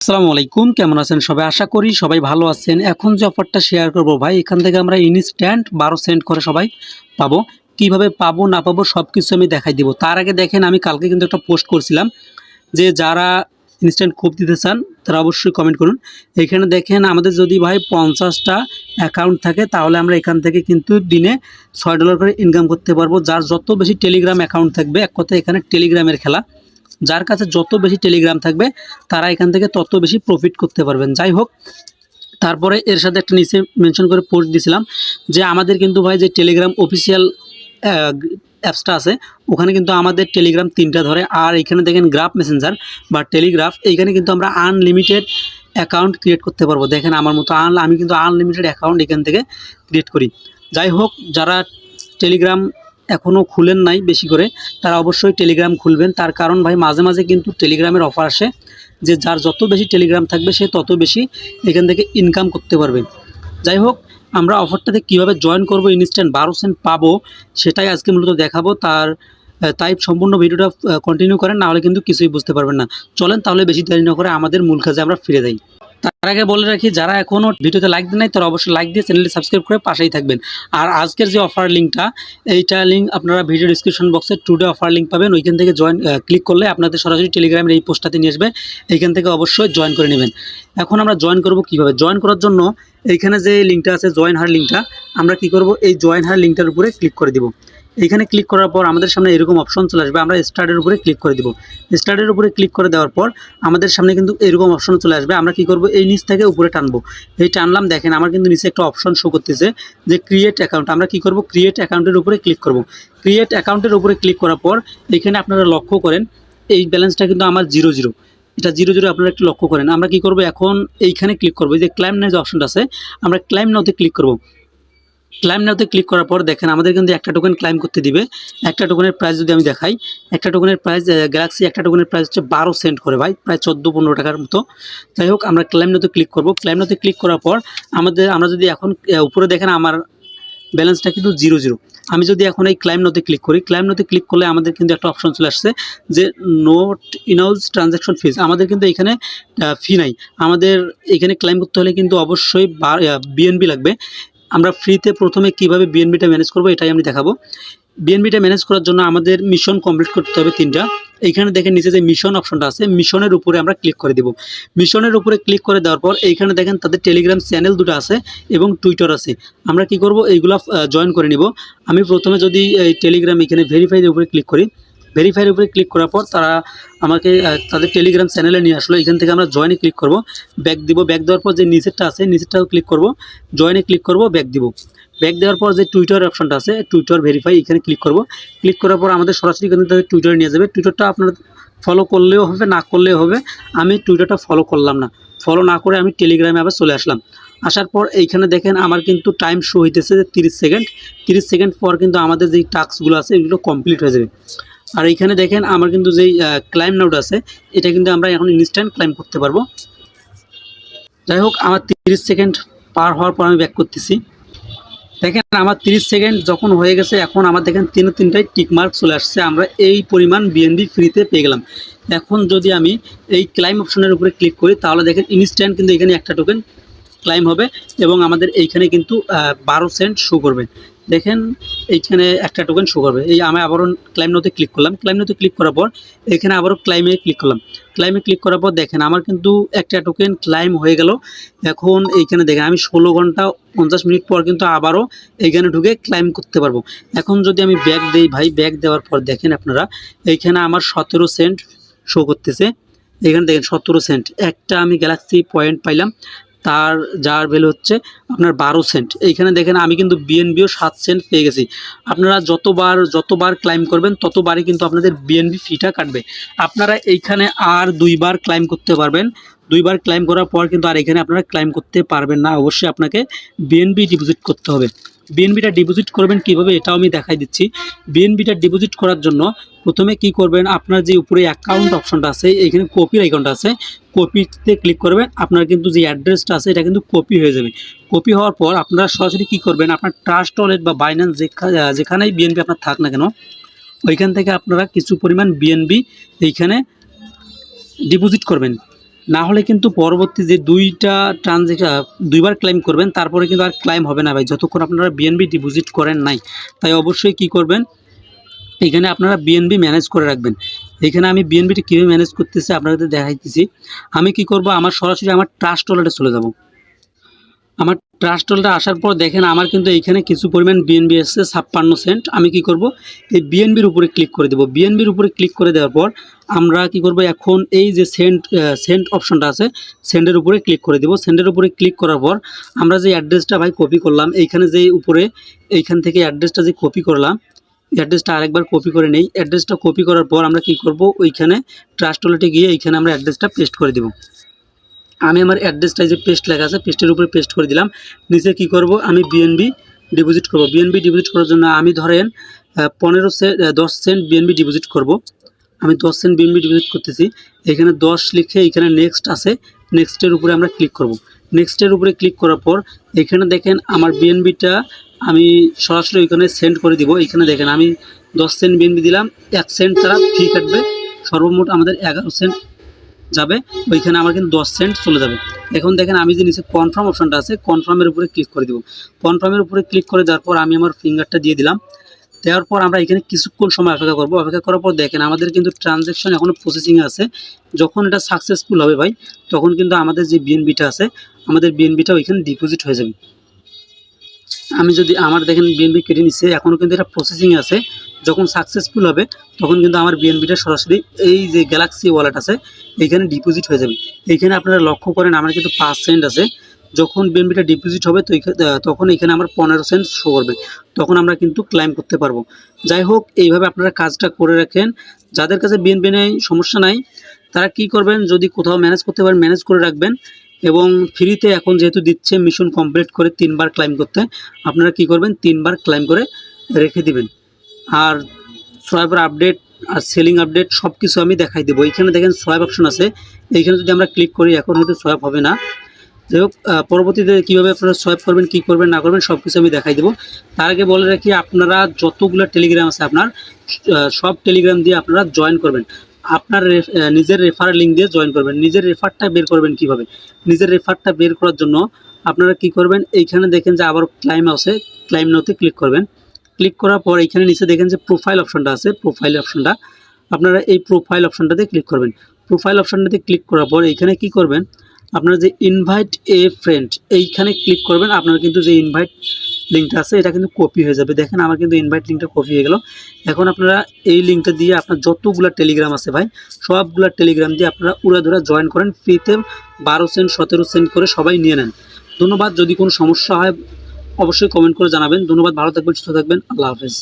আসসালামু আলাইকুম, কেমন আছেন সবাই? আশা করি সবাই ভালো আছেন। এখন যে অফারটা শেয়ার করব ভাই, এখান থেকে আমরা ইনস্ট্যান্ট 12 সেন্ট করে সবাই পাবো। কিভাবে পাবো না পাবো সবকিছু আমি দেখাই দিব। তার আগে দেখেন, আমি কালকে কিন্তু একটা পোস্ট করছিলাম যে যারা ইনস্ট্যান্ট কোপ দিতে চান তারা অবশ্যই কমেন্ট করুন। এখানে দেখেন, আমাদের যদি ভাই 50টা অ্যাকাউন্ট থাকে তাহলে আমরা এখান থেকে কিন্তু দিনে $6 করে ইনকাম করতে পারবো। যার যত বেশি টেলিগ্রাম অ্যাকাউন্ট থাকবে, এক কথায় এখানে টেলিগ্রামের খেলা। যার কাছে যত বেশি টেলিগ্রাম থাকবে তারা এখান থেকে তত বেশি প্রফিট করতে পারবেন। যাই হোক, তারপরে এর সাথে একটা নিচে মেনশন করে পোস্ট দিয়েছিলাম যে আমাদের কিন্তু ভাই যে টেলিগ্রাম অফিসিয়াল অ্যাপসটা আছে, ওখানে কিন্তু আমাদের টেলিগ্রাম 3টা ধরে। আর এখানে দেখেন গ্রাফ মেসেঞ্জার বা টেলিগ্রাফ, এইখানে কিন্তু আমরা আনলিমিটেড অ্যাকাউন্ট ক্রিয়েট করতে পারবো। দেখেন আমার মতো আমি কিন্তু আনলিমিটেড অ্যাকাউন্ট এখান থেকে ক্রিয়েট করি। যাই হোক, যারা টেলিগ্রাম এখনও খুলেন নাই বেশি করে, তারা অবশ্যই টেলিগ্রাম খুলবেন। তার কারণ ভাই, মাঝে মাঝে কিন্তু টেলিগ্রামের অফার আসে যে যার যত বেশি টেলিগ্রাম থাকবে সে তত বেশি এখান থেকে ইনকাম করতে পারবে। যাই হোক, আমরা অফারটাতে কিভাবে জয়েন করব, ইনস্ট্যান্ট 12 সেন্ট পাবো, সেটাই আজকে মূলত দেখাবো। তাই সম্পূর্ণ ভিডিওটা কন্টিনিউ করেন, নাহলে কিন্তু কিছুই বুঝতে পারবেন না। চলেন তাহলে বেশি দেরি না করে আমাদের মূল কাজে আমরা ফিরে যাই। তার আগে বলে রাখি, যারা এখনও ভিডিওতে লাইক দেন নাই তারা অবশ্যই লাইক দিয়ে চ্যানেলটি সাবস্ক্রাইব করে পাশেই থাকবেন। আর আজকের যে অফার লিঙ্কটা, এইটা লিঙ্ক আপনারা ভিডিও ডিসক্রিপশন বক্সে টুডে অফার লিঙ্ক পাবেন। ওইখান থেকে ক্লিক করলে আপনাদের সরাসরি টেলিগ্রামের এই পোস্টটাতে নিয়ে আসবে। এইখান থেকে অবশ্যই জয়েন করে নেবেন। এখন আমরা জয়েন করব কিভাবে? জয়েন করার জন্য এইখানে যে লিঙ্কটা আছে, জয়েন হার লিঙ্কটা, আমরা কি করব, এই জয়েন হার লিঙ্কটার উপরে ক্লিক করে দিব। এইখানে ক্লিক করার পর আমাদের সামনে এরকম অপশন চলে আসবে। আমরা স্টার্টের উপরে ক্লিক করে দিব। স্টার্টের উপরে ক্লিক করে দেওয়ার পর আমাদের সামনে কিন্তু এরকম অপশন চলে আসবে। আমরা কি করব, এই নিচ থেকে উপরে টানবো। এই টানলাম, দেখেন আমার কিন্তু নিচে একটা অপশন শো করতেছে যে ক্রিয়েট অ্যাকাউন্ট। আমরা কি করব, ক্রিয়েট অ্যাকাউন্টের উপরে ক্লিক করব। ক্রিয়েট অ্যাকাউন্টের উপরে ক্লিক করার পর এখানে আপনারা লক্ষ্য করেন এই ব্যালেন্সটা কিন্তু আমার 0 এটা 0 আপনারা একটু লক্ষ্য করেন। আমরা কি করব, এখন এইখানে ক্লিক করব। এই যে ক্লাইম নাও যে অপশনটা আছে, আমরা ক্লাইম নাওতে ক্লিক করব। ক্লাইম নাওতে ক্লিক করার পর দেখেন আমাদের কিন্তু একটা টোকেন ক্লাইম করতে দিবে। একটা টোকেনের প্রাইস যদি আমি দেখাই, একটা টোকেনের প্রাইস গ্যালাক্সি একটা টোকেনের প্রাইস হচ্ছে 12 সেন্ট করে ভাই, প্রায় 14-15 টাকার মতো। যাই হোক, আমরা ক্লাইম নাওতে ক্লিক করব। ক্লাইম নাওতে ক্লিক করার পর আমরা যদি এখন উপরে দেখেন আমার ব্যালেন্সটা কিন্তু 0 আমি যদি এখন এই ক্লাইম নাওতে ক্লিক করি, ক্লাইম নাওতে ক্লিক করলে আমাদের কিন্তু একটা অপশন চলে আসছে যে নোট ইনহাউস ট্রানজ্যাকশন ফিজ। আমাদের কিন্তু এখানে ফি নাই। আমাদের এখানে ক্লাইম করতে হলে কিন্তু অবশ্যই বিএনবি লাগবে। আমরা ফ্রিতে প্রথমে কিভাবে বিএনবিটা ম্যানেজ করব এটাই আমি দেখাবো। বিএনবিটা ম্যানেজ করার জন্য আমাদের মিশন কমপ্লিট করতে হবে 3টা। এইখানে দেখেন নিচে যে মিশন অপশনটা আছে, মিশনের উপরে আমরা ক্লিক করে দেব। মিশনের উপরে ক্লিক করে দেওয়ার পর এইখানে দেখেন তাদের টেলিগ্রাম চ্যানেল 2টা আছে এবং টুইটার আছে। আমরা কি করব, এইগুলা জয়েন করে নিব। আমি প্রথমে যদি এই টেলিগ্রাম এখানে ভেরিফাইয়ের উপরে ক্লিক করি, ভেরিফাইয়ের উপরে ক্লিক করার পর তারা আমাকে তাদের টেলিগ্রাম চ্যানেলে নিয়ে আসলো। এখান থেকে আমরা জয়েনে ক্লিক করব, ব্যাক দিব। ব্যাক দেওয়ার পর যে নিচেরটা আছে, নিচেরটাও ক্লিক করব, জয়েনে ক্লিক করব, ব্যাক দিব। ব্যাক দেওয়ার পর যে টুইটার অপশনটা আছে, টুইটার ভেরিফাই, এখানে ক্লিক করব। ক্লিক করার পর আমাদের সরাসরি কিন্তু তাদের টুইটারে নিয়ে যাবে। টুইটারটা আপনার ফলো করলেও হবে, না করলেও হবে। আমি টুইটারটা ফলো করলাম না, ফলো না করে আমি টেলিগ্রামে আবার চলে আসলাম। আসার পর এইখানে দেখেন আমার কিন্তু টাইম শো হইতেছে 30 সেকেন্ড। 30 সেকেন্ড পর কিন্তু আমাদের যেই টাস্কগুলো আছে এগুলো কমপ্লিট হয়ে যাবে। আর এইখানে দেখেন আমার কিন্তু যেই ক্লাইম নাওটা আছে, এটা কিন্তু আমরা এখন ইনস্ট্যান্ট ক্লাইম করতে পারবো। যাই হোক, আমার 30 সেকেন্ড পার হওয়ার পর আমি ব্যাক করতেছি। দেখেন আমার 30 সেকেন্ড যখন হয়ে গেছে, এখন আমার দেখেন তিনটাই টিকমার্ক চলে আসছে। আমরা এই পরিমাণ বিএনবি ফ্রিতে পেয়ে গেলাম। এখন যদি আমি এই ক্লাইম অপশনের উপরে ক্লিক করি, তাহলে দেখেন ইনস্ট্যান্ট কিন্তু এখানে একটা টোকেন ক্লাইম হবে এবং আমাদের এইখানে কিন্তু 12 সেন্ট শো করবে। দেখেন এইখানে একটা টোকেন শো করবে। এই আমি আবারও ক্লাইম নাওতে ক্লিক করলাম। ক্লাইম নাওতে ক্লিক করার পর এখানে আবারও ক্লাইমে ক্লিক করলাম। ক্লাইমে ক্লিক করার পর দেখেন আমার কিন্তু একটা টোকেন ক্লাইম হয়ে গেল। এখন এইখানে দেখেন আমি 16 ঘন্টা 50 মিনিট পর কিন্তু আবারও এইখানে ঢুকে ক্লাইম করতে পারবো। এখন যদি আমি ব্যাক দেই ভাই, ব্যাক দেওয়ার পর দেখেন আপনারা এইখানে আমার 17 সেন্ট শো করতেছে। এখানে দেখেন 17 সেন্ট। একটা আমি গ্যালাক্সি পয়েন্ট পাইলাম, যার ভ্যালু হচ্ছে আপনার 12 সেন্ট। এইখানে দেখেন আমি কিন্তু বিএনবিও 7 সেন্ট পেয়ে গেছি। আপনারা যতবার ক্লাইম করবেন ততবারই কিন্তু আপনাদের বিএনবি ফিটা কাটবে। আপনারা এইখানে আর 2বার ক্লাইম করতে পারবেন। 2বার ক্লাইম করার পর কিন্তু আর এখানে আপনারা ক্লাইম করতে পারবেন না। অবশ্যই আপনাকে বিএনবি ডিপোজিট করতে হবে। বিএনবিটা ডিপোজিট করবেন কিভাবে এটাও আমি দেখাই দিচ্ছি। বিএনবিটা ডিপোজিট করার জন্য প্রথমে কি করবেন, আপনার যে উপরে অ্যাকাউন্ট অপশনটা আছে, এইখানে কপির আইকনটা আছে, কপিতে ক্লিক করবেন। আপনার কিন্তু যে অ্যাড্রেসটা আছে এটা কিন্তু কপি হয়ে যাবে। কপি হওয়ার পর আপনারা সরাসরি কী করবেন, আপনার ট্রাস্ট ওয়ালেট বা বাইন্যান্স যেখানেই বিএনবি আপনার থাক না কেন, ওইখান থেকে আপনারা কিছু পরিমাণ বিএনবি এইখানে ডিপোজিট করবেন। না হলে কিন্তু পরবর্তী যে দুইটা দুইবার ক্লাইম করবেন, তারপরে কিন্তু আর ক্লাইম হবে না ভাই, যতক্ষণ আপনারা বিএনবি ডিপোজিট করেন নাই। তাই অবশ্যই কি করবেন, এখানে আপনারা বিএনবি ম্যানেজ করে রাখবেন। এখানে আমি বিএনবিটি কীভাবে ম্যানেজ করতেছি আপনাদের দেখাইতেছি। আমি কি করব, আমার সরাসরি আমার ট্রাস্ট ওয়ালেটে চলে যাব। আমার ট্রাস্ট ওয়ালেটে আসার পর দেখেন আমার কিন্তু এইখানে কিছু পরিমাণ বিএনবি এসেছে 56 সেন্ট। আমি কি করব, এই বিএনবির উপরে ক্লিক করে দেব। বিএনবির উপরে ক্লিক করে দেওয়ার পর আমরা কি করব, এখন এই যে সেন্ট অপশনটা আছে, সেন্ডের উপরে ক্লিক করে দেব। সেন্ডের উপরে ক্লিক করার পর আমরা যে অ্যাড্রেসটা ভাই কপি করলাম, এইখানে যে উপরে এইখান থেকে অ্যাড্রেসটা যে কপি করলাম, অ্যাড্রেসটা আরেকবার কপি করে নেই। অ্যাড্রেসটা কপি করার পর আমরা কি করব, ওইখানে ট্রাস্ট ওয়ালেটে গিয়ে এইখানে আমরা অ্যাড্রেসটা পেস্ট করে দেব। আমি আমার অ্যাড্রেসটা যে পেস্ট লেখা আছে, পেস্টের উপরে পেস্ট করে দিলাম। নিচে কি করব, আমি বিএনবি ডিপোজিট করব। বিএনবি ডিপোজিট করার জন্য আমি ধরেন 10 সেন্ট বিএনবি ডিপোজিট করব। আমি 10 সেন্ট বিএনবি ডিপোজিট করতেছি। এখানে 10 লিখে এখানে নেক্সট আছে, নেক্সটের উপরে আমরা ক্লিক করব। নেক্সটের উপরে ক্লিক করার পর এখানে দেখেন আমার বিএনবিটা আমি সরাসরি ওইখানে সেন্ড করে দিব। এখানে দেখেন আমি 10 সেন্ট বিএনবি দিলাম, 1 সেন্ট তারা ফি কাটবে, সর্বমোট আমাদের 11 সেন্ট যাবে। ওইখানে আমার কিন্তু 10 সেন্ট চলে যাবে। এখন দেখেন আমি যে নিচে কনফার্ম অপশনটা আছে, কনফার্মের উপরে ক্লিক করে দেব। কনফার্মের উপরে ক্লিক করে দেওয়ার পর আমি আমার ফিঙ্গারটা দিয়ে দিলাম। দেওয়ার পর আমরা এখানে কিছুক্ষণ সময় অপেক্ষা করব। অপেক্ষা করার পর দেখেন আমাদের কিন্তু ট্রানজ্যাকশন এখনও প্রসেসিংয়ে আছে। যখন এটা সাকসেসফুল হবে ভাই, তখন কিন্তু আমাদের যে বিএনবিটা আছে, আমাদের বিএনবিটা ওইখানে ডিপোজিট হয়ে যাবে। আমি যদি আমার দেখেন বিএনবি কেটে নিচ্ছে, এখনও কিন্তু এটা প্রসেসিংয়ে আছে। যখন সাকসেসফুল হবে তখন কিন্তু আমার বিএনবিটা সরাসরি এই যে গ্যালাক্সি ওয়ালেট আছে এইখানে ডিপোজিট হয়ে যাবে। এইখানে আপনারা লক্ষ্য করেন আমার কিন্তু 5 সেন্ট আছে। যখন বিএনবিটা ডিপোজিট হবে তো তখন এখানে আমার 15 সেন্ট শো করবে, তখন আমরা কিন্তু ক্লাইম করতে পারবো। যাই হোক, এইভাবে আপনারা কাজটা করে রাখেন। যাদের কাছে বিএনবি নেই, সমস্যা নাই, তারা কি করবেন, যদি কোথাও ম্যানেজ করতে পারেন ম্যানেজ করে রাখবেন। এবং ফ্রিতে এখন যেহেতু দিচ্ছে মিশন কমপ্লিট করে 3 বার ক্লাইম করতে, আপনারা কি করবেন 3 বার ক্লাইম করে রেখে দিবেন। আর সোয়াইপার আপডেট আর সেলিং আপডেট সব কিছু আমি দেখাই দেবো। এইখানে দেখেন সোয়াইপ অপশন আছে, এইখানে যদি আমরা ক্লিক করি এখন হয়তো সোয়াইপ হবে না। যাই হোক, পরবর্তীতে কীভাবে আপনারা সোয়াইপ করবেন, কী করবেন না করবেন সব কিছু আমি দেখাই দেবো। তার আগে বলে রাখি, আপনারা যতগুলো টেলিগ্রাম আছে আপনার সব টেলিগ্রাম দিয়ে আপনারা জয়েন করবেন। আপনার নিজের রেফার লিঙ্ক দিয়ে জয়েন করবেন। নিজের রেফারটা বের করবেন কিভাবে, নিজের রেফারটা বের করার জন্য আপনারা কি করবেন, এইখানে দেখেন যে আবার ক্লাইম আছে, ক্লাইম নাওতে ক্লিক করবেন। ক্লিক করার পর এইখানে নিচে দেখেন যে প্রোফাইল অপশনটা আছে, প্রোফাইল অপশনটা আপনারা এই প্রোফাইল অপশনটাতে ক্লিক করবেন। প্রোফাইল অপশনটাতে ক্লিক করার পর এইখানে কি করবেন, আপনারা যে ইনভাইট এ ফ্রেন্ড এইখানে ক্লিক করবেন। আপনারা কিন্তু যে ইনভাইট লিঙ্কটা আছে এটা কিন্তু কপি হয়ে যাবে। দেখেন আমার কিন্তু ইনভাইট লিঙ্কটা কপি হয়ে গেল। এখন আপনারা এই লিঙ্কটা দিয়ে আপনার যতগুলো টেলিগ্রাম আছে ভাই, সবগুলো টেলিগ্রাম দিয়ে আপনারা উড়াধুরা জয়েন করেন। ফ্রিতে 12 সেন্ট 17 সেন্ট করে সবাই নিয়ে নেন। ধন্যবাদ। যদি কোনো সমস্যা হয় অবশ্যই কমেন্ট করে জানাবেন। ধন্যবাদ। ভালো থাকবেন, সুস্থ থাকবেন। আল্লাহ হাফেজ।